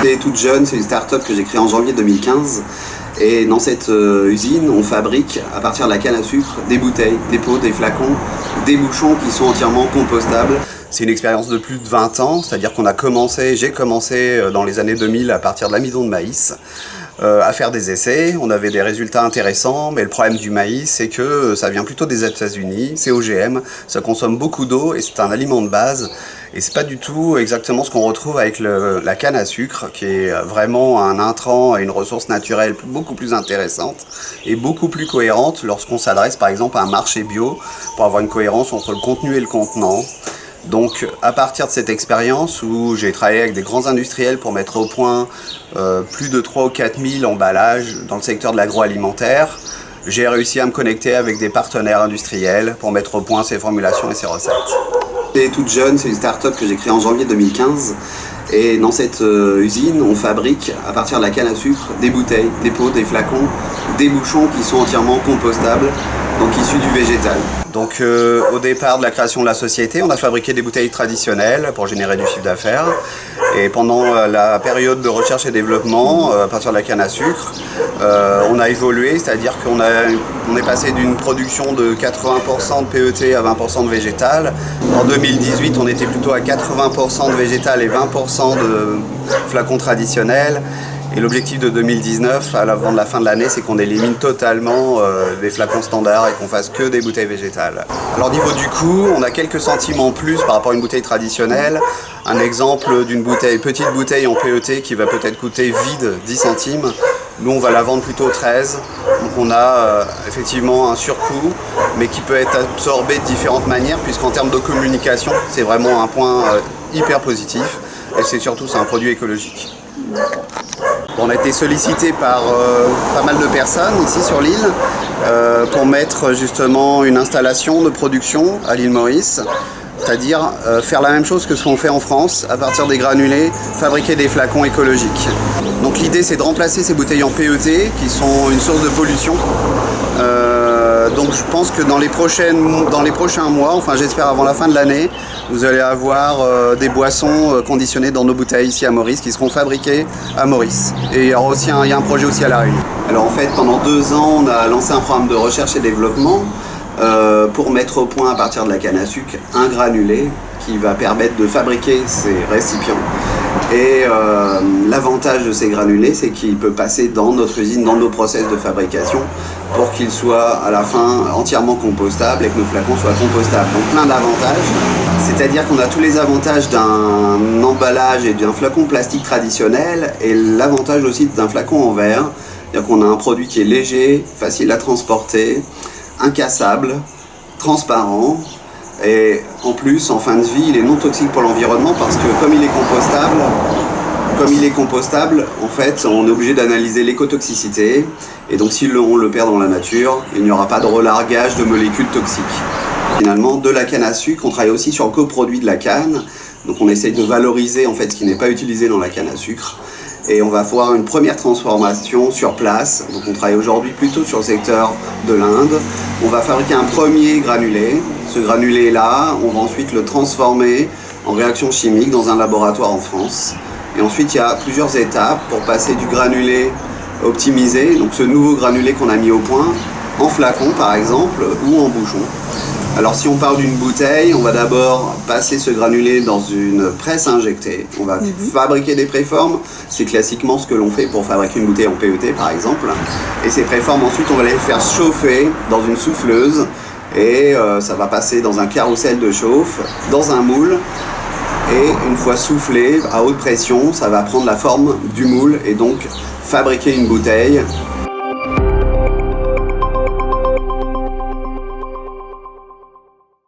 L'idée est toute jeune, c'est une start-up que j'ai créée en janvier 2015. Et dans cette usine, on fabrique à partir de la canne à sucre des bouteilles, des pots, des flacons, des bouchons qui sont entièrement compostables. C'est une expérience de plus de 20 ans, c'est-à-dire j'ai commencé dans les années 2000 à partir de l'amidon de maïs à faire des essais. On avait des résultats intéressants, mais le problème du maïs, c'est que ça vient plutôt des États-Unis, c'est OGM, ça consomme beaucoup d'eau et c'est un aliment de base. Et c'est pas du tout exactement ce qu'on retrouve avec la canne à sucre, qui est vraiment un intrant et une ressource naturelle beaucoup plus intéressante et beaucoup plus cohérente lorsqu'on s'adresse par exemple à un marché bio pour avoir une cohérence entre le contenu et le contenant. Donc à partir de cette expérience où j'ai travaillé avec des grands industriels pour mettre au point plus de 3 ou 4 000 emballages dans le secteur de l'agroalimentaire, j'ai réussi à me connecter avec des partenaires industriels pour mettre au point ces formulations et ces recettes. C'est toute jeune, c'est une start-up que j'ai créée en janvier 2015. Et dans cette usine, on fabrique à partir de la canne à sucre des bouteilles, des pots, des flacons, des bouchons qui sont entièrement compostables, donc issus du végétal. Donc au départ de la création de la société, on a fabriqué des bouteilles traditionnelles pour générer du chiffre d'affaires. Et pendant la période de recherche et développement, à partir de la canne à sucre, on a évolué, c'est-à-dire qu'on est passé d'une production de 80% de PET à 20% de végétal. En 2018, on était plutôt à 80% de végétal et 20% de flacons traditionnels. Et l'objectif de 2019, avant de la fin de l'année, c'est qu'on élimine totalement les flacons standards et qu'on fasse que des bouteilles végétales. Alors au niveau du coût, on a quelques centimes en plus par rapport à une bouteille traditionnelle. Un exemple d'une petite bouteille en PET qui va peut-être coûter vide 10 centimes. Nous, on va la vendre plutôt 13. Donc on a effectivement un surcoût, mais qui peut être absorbé de différentes manières, puisqu'en termes de communication, c'est vraiment un point hyper positif. Et c'est un produit écologique. On a été sollicité par pas mal de personnes ici sur l'île pour mettre justement une installation de production à l'île Maurice, c'est-à-dire faire la même chose que ce qu'on fait en France, à partir des granulés, fabriquer des flacons écologiques. Donc l'idée, c'est de remplacer ces bouteilles en PET qui sont une source de pollution. Donc je pense que dans les prochains mois, enfin j'espère avant la fin de l'année, vous allez avoir des boissons conditionnées dans nos bouteilles ici à Maurice qui seront fabriquées à Maurice. Et il y a un projet aussi à La Réunion. Alors en fait, pendant 2 ans, on a lancé un programme de recherche et développement pour mettre au point à partir de la canne à sucre un granulé qui va permettre de fabriquer ces récipients. Et l'avantage de ces granulés, c'est qu'il peut passer dans notre usine, dans nos process de fabrication, pour qu'il soit à la fin entièrement compostable et que nos flacons soient compostables. Donc plein d'avantages, c'est-à-dire qu'on a tous les avantages d'un emballage et d'un flacon plastique traditionnel et l'avantage aussi d'un flacon en verre, c'est-à-dire qu'on a un produit qui est léger, facile à transporter, incassable, transparent. Et en plus, en fin de vie, il est non toxique pour l'environnement parce que comme il est compostable, en fait, on est obligé d'analyser l'écotoxicité. Et donc si on le perd dans la nature, il n'y aura pas de relargage de molécules toxiques. Finalement, de la canne à sucre, on travaille aussi sur le coproduit de la canne. Donc on essaye de valoriser en fait ce qui n'est pas utilisé dans la canne à sucre. Et on va voir une première transformation sur place. Donc on travaille aujourd'hui plutôt sur le secteur de l'Inde. On va fabriquer un premier granulé. Ce granulé-là, on va ensuite le transformer en réaction chimique dans un laboratoire en France. Et ensuite, il y a plusieurs étapes pour passer du granulé optimisé, donc ce nouveau granulé qu'on a mis au point, en flacon par exemple, ou en bouchon. Alors si on parle d'une bouteille, on va d'abord passer ce granulé dans une presse injectée. On va fabriquer des préformes, c'est classiquement ce que l'on fait pour fabriquer une bouteille en PET par exemple. Et ces préformes ensuite on va les faire chauffer dans une souffleuse et ça va passer dans un carrousel de chauffe, dans un moule. Et une fois soufflé à haute pression, ça va prendre la forme du moule et donc fabriquer une bouteille